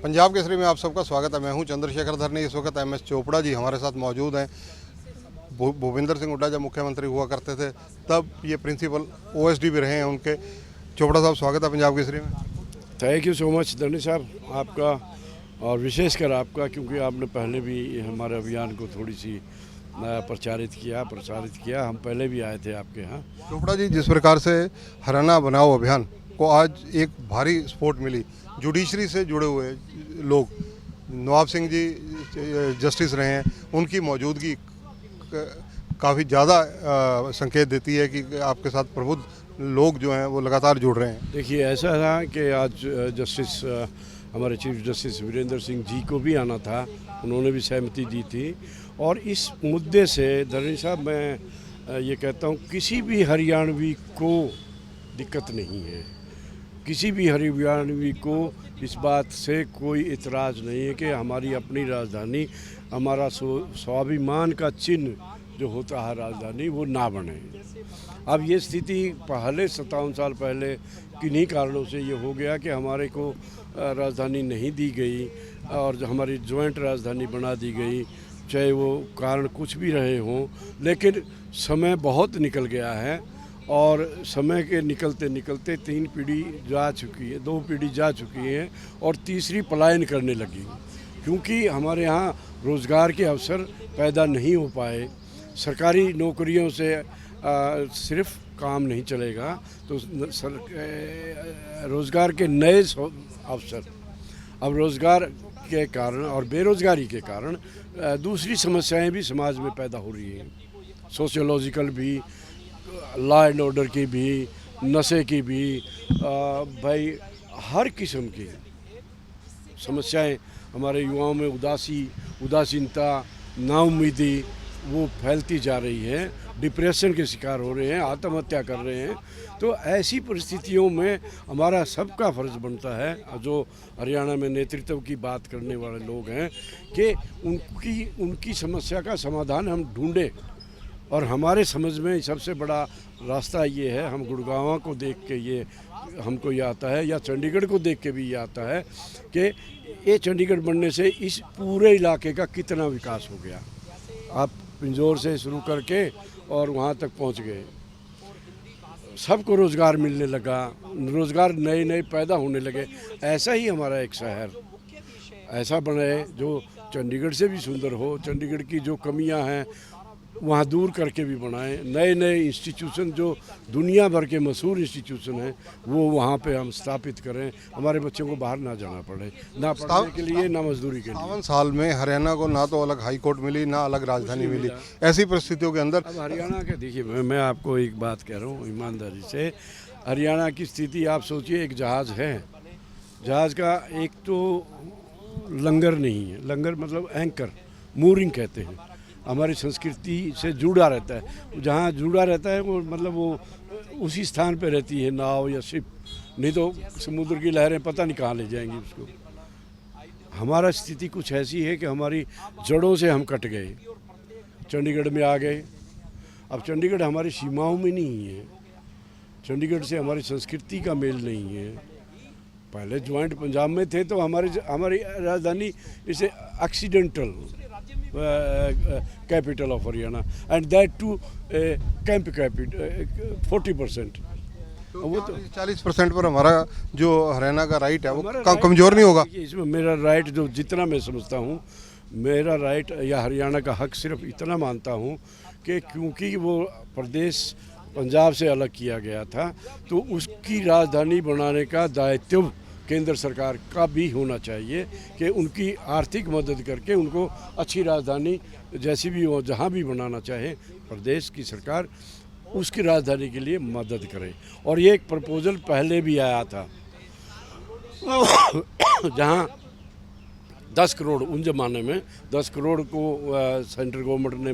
पंजाब केसरी में आप सबका स्वागत है। मैं हूं चंद्रशेखर धरनी। इस वक्त एमएस चोपड़ा जी हमारे साथ मौजूद हैं। भूपेंद्र सिंह हुड्डा जब मुख्यमंत्री हुआ करते थे तब ये प्रिंसिपल ओएसडी भी रहे हैं उनके। चोपड़ा साहब, स्वागत है पंजाब केसरी में। थैंक यू सो मच धरनी साहब, आपका और विशेषकर आपका, क्योंकि आपने पहले भी हमारे अभियान को थोड़ी सी प्रसारित किया। हम पहले भी आए थे आपके यहाँ। चोपड़ा जी, जिस प्रकार से हरियाणा बनाओ अभियान को आज एक भारी सपोर्ट मिली, जुडिशरी से जुड़े हुए लोग, नवाब सिंह जी जस्टिस रहे हैं, उनकी मौजूदगी काफ़ी ज़्यादा संकेत देती है कि आपके साथ प्रबुद्ध लोग जो हैं वो लगातार जुड़ रहे हैं। देखिए, ऐसा था कि आज जस्टिस हमारे चीफ जस्टिस वीरेंद्र सिंह जी को भी आना था, उन्होंने भी सहमति दी थी। और इस मुद्दे से धरनी साहब, मैं ये कहता हूँ किसी भी हरियाणवी को दिक्कत नहीं है, किसी भी हरियाणवी को इस बात से कोई इतराज़ नहीं है कि हमारी अपनी राजधानी, हमारा स्वाभिमान का चिन्ह जो होता है राजधानी, वो ना बने। अब ये स्थिति पहले 57 साल पहले किन्हीं कारणों से ये हो गया कि हमारे को राजधानी नहीं दी गई और जो हमारी ज्वाइंट राजधानी बना दी गई, चाहे वो कारण कुछ भी रहे हों। लेकिन समय बहुत निकल गया है और समय के निकलते निकलते 3 पीढ़ी जा चुकी है, 2 पीढ़ी जा चुकी है और तीसरी पलायन करने लगी, क्योंकि हमारे यहाँ रोज़गार के अवसर पैदा नहीं हो पाए। सरकारी नौकरियों से सिर्फ काम नहीं चलेगा, तो रोज़गार के नए अवसर, अब रोज़गार के कारण और बेरोज़गारी के कारण दूसरी समस्याएं भी समाज में पैदा हो रही हैं, सोशियोलॉजिकल भी, लॉ एंड ऑर्डर की भी, नशे की भी, भाई हर किस्म की समस्याएं। हमारे युवाओं में उदासीनता, नाउम्मीदी वो फैलती जा रही है, डिप्रेशन के शिकार हो रहे हैं, आत्महत्या कर रहे हैं। तो ऐसी परिस्थितियों में हमारा सबका फर्ज बनता है, जो हरियाणा में नेतृत्व की बात करने वाले लोग हैं, कि उनकी समस्या का समाधान हम ढूंढें। और हमारे समझ में सबसे बड़ा रास्ता ये है, हम गुड़गांव को देख के ये हमको ये आता है, या चंडीगढ़ को देख के भी ये आता है कि ये चंडीगढ़ बनने से इस पूरे इलाके का कितना विकास हो गया। आप पिंजौर से शुरू करके और वहाँ तक पहुँच गए, सबको रोज़गार मिलने लगा, रोज़गार नए नए पैदा होने लगे। ऐसा ही हमारा एक शहर ऐसा बने जो चंडीगढ़ से भी सुंदर हो, चंडीगढ़ की जो कमियां हैं वहाँ दूर करके भी बनाएं। नए नए इंस्टीट्यूशन जो दुनिया भर के मशहूर इंस्टीट्यूशन हैं वो वहाँ पे हम स्थापित करें, हमारे बच्चों को बाहर ना जाना पड़े, ना पढ़ने के लिए ना मजदूरी के लिए। 57 साल में हरियाणा को ना तो अलग हाई कोर्ट मिली, ना अलग राजधानी मिली। ऐसी परिस्थितियों के अंदर अब हरियाणा के, देखिए मैं आपको एक बात कह रहा हूँ ईमानदारी से, हरियाणा की स्थिति आप सोचिए, एक जहाज़ है, जहाज़ का एक तो लंगर नहीं है, लंगर मतलब एंकर, मूरिंग कहते हैं, हमारी संस्कृति से जुड़ा रहता है। जहाँ जुड़ा रहता है वो मतलब वो उसी स्थान पे रहती है नाव या शिप, नहीं तो समुद्र की लहरें पता नहीं कहाँ ले जाएंगी उसको। हमारा स्थिति कुछ ऐसी है कि हमारी जड़ों से हम कट गए, चंडीगढ़ में आ गए। अब चंडीगढ़ हमारी सीमाओं में नहीं है, चंडीगढ़ से हमारी संस्कृति का मेल नहीं है। पहले ज्वाइंट पंजाब में थे तो हमारी राजधानी इसे accidental capital of Haryana, and that too camp capital 40%। वो तो 40% पर हमारा जो हरियाणा का राइट है वो कमजोर नहीं होगा। इसमें मेरा राइट जो जितना मैं समझता हूँ, मेरा राइट या हरियाणा का हक सिर्फ इतना मानता हूँ कि क्योंकि वो प्रदेश पंजाब से अलग किया गया था, तो उसकी राजधानी बनाने का दायित्व केंद्र सरकार का भी होना चाहिए कि उनकी आर्थिक मदद करके उनको अच्छी राजधानी जैसी भी हो, जहाँ भी बनाना चाहे प्रदेश की सरकार, उसकी राजधानी के लिए मदद करे। और ये एक प्रपोजल पहले भी आया था जहाँ 10 करोड़, उन जमाने में 10 करोड़ को सेंट्रल गवर्नमेंट ने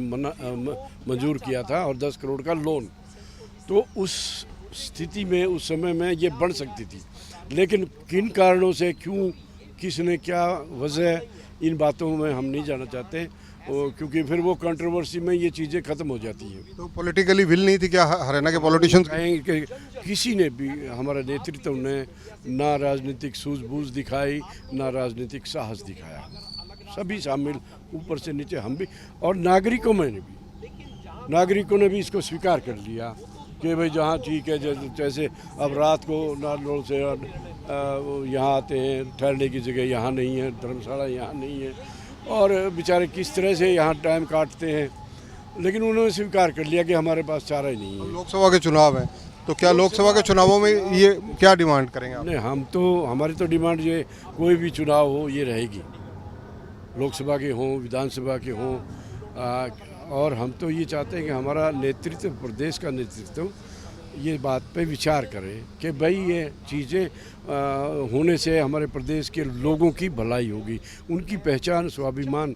मंजूर किया था और 10 करोड़ का लोन, तो उस स्थिति में उस समय में ये बन सकती थी। लेकिन किन कारणों से क्यों किसने क्या वजह, इन बातों में हम नहीं जाना चाहते, क्योंकि फिर वो कंट्रोवर्सी में ये चीज़ें ख़त्म हो जाती हैं। तो पॉलिटिकली विल नहीं थी क्या हरियाणा के पॉलिटिशियंस? कहेंगे कि किसी ने भी, हमारा नेतृत्व ने ना राजनीतिक सूझबूझ दिखाई, ना राजनीतिक साहस दिखाया। सभी शामिल, ऊपर से नीचे हम भी, और नागरिकों में भी, नागरिकों ने भी इसको स्वीकार कर लिया कि भाई जहाँ ठीक है, जैसे अब रात को नालों से यहाँ आते हैं, ठहरने की जगह यहाँ नहीं है, धर्मशाला यहाँ नहीं है, और बेचारे किस तरह से यहाँ टाइम काटते हैं, लेकिन उन्होंने स्वीकार कर लिया कि हमारे पास चारा ही नहीं है। लोकसभा के चुनाव हैं, तो क्या लोकसभा के चुनावों में ये क्या डिमांड करेंगे आप? नहीं, हमारी तो डिमांड ये, कोई भी चुनाव हो ये रहेगी, लोकसभा के हों, विधानसभा के हों, और हम तो ये चाहते हैं कि हमारा नेतृत्व, प्रदेश का नेतृत्व ये बात पे विचार करे कि भाई ये चीज़ें होने से हमारे प्रदेश के लोगों की भलाई होगी, उनकी पहचान, स्वाभिमान।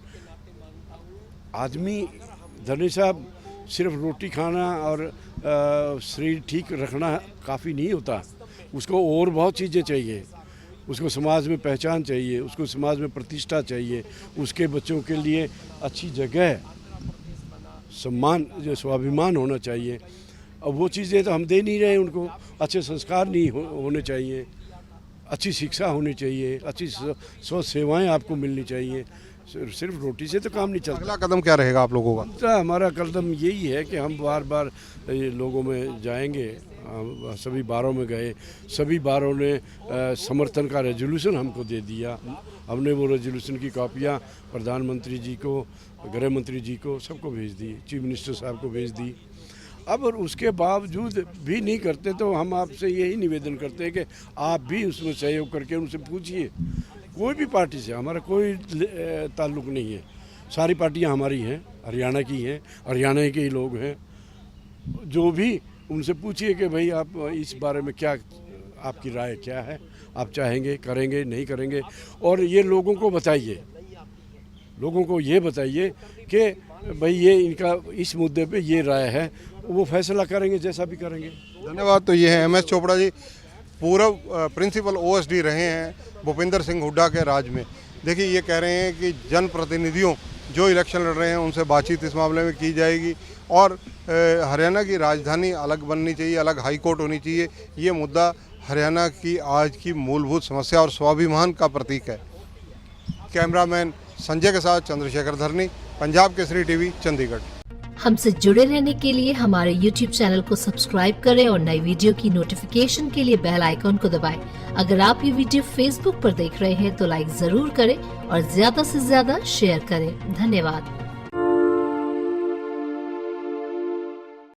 आदमी, धनी साहब, सिर्फ रोटी खाना और शरीर ठीक रखना काफ़ी नहीं होता, उसको और बहुत चीज़ें चाहिए। उसको समाज में पहचान चाहिए, उसको समाज में प्रतिष्ठा चाहिए, उसके बच्चों के लिए अच्छी जगह, सम्मान, जो स्वाभिमान होना चाहिए। अब वो चीज़ें तो हम दे नहीं रहे उनको। अच्छे संस्कार नहीं होने चाहिए, अच्छी शिक्षा होनी चाहिए, अच्छी स्वस्थ सेवाएं आपको मिलनी चाहिए। सिर्फ रोटी से तो काम नहीं चलता। अगला कदम क्या रहेगा आप लोगों का? तो हमारा कदम यही है कि हम बार बार ये लोगों में जाएंगे, सभी बारों में गए, सभी बारों ने समर्थन का रेजोल्यूशन हमको दे दिया। हमने वो रेजोल्यूशन की कॉपियाँ प्रधानमंत्री जी को, गृह मंत्री जी को, सबको भेज दी, चीफ मिनिस्टर साहब को भेज दी। अब उसके बावजूद भी नहीं करते तो हम आपसे यही निवेदन करते हैं कि आप भी उसमें सहयोग करके उनसे पूछिए। कोई भी पार्टी से हमारा कोई ताल्लुक़ नहीं है, सारी पार्टियां हमारी हैं, हरियाणा की हैं, हरियाणा के ही लोग हैं। जो भी उनसे पूछिए कि भाई आप इस बारे में क्या, आपकी राय क्या है, आप चाहेंगे, करेंगे, नहीं करेंगे, और ये लोगों को बताइए, लोगों को ये बताइए कि भाई ये इनका इस मुद्दे पे ये राय है, वो फैसला करेंगे जैसा भी करेंगे। धन्यवाद। तो ये है MS चोपड़ा जी, पूर्व प्रिंसिपल OSD रहे हैं भूपिंदर सिंह हुड्डा के राज में। देखिए, ये कह रहे हैं कि जनप्रतिनिधियों जो इलेक्शन लड़ रहे हैं उनसे बातचीत इस मामले में की जाएगी, और हरियाणा की राजधानी अलग बननी चाहिए, अलग हाई कोर्ट होनी चाहिए। ये मुद्दा हरियाणा की आज की मूलभूत समस्या और स्वाभिमान का प्रतीक है। कैमरामैन संजय के साथ चंद्रशेखर धरनी, पंजाब केसरी TV, चंडीगढ़। हमसे जुड़े रहने के लिए हमारे YouTube चैनल को सब्सक्राइब करें और नई वीडियो की नोटिफिकेशन के लिए बेल आइकॉन को दबाएं। अगर आप ये वीडियो Facebook पर देख रहे हैं तो लाइक जरूर करें और ज्यादा से ज्यादा शेयर करें। धन्यवाद।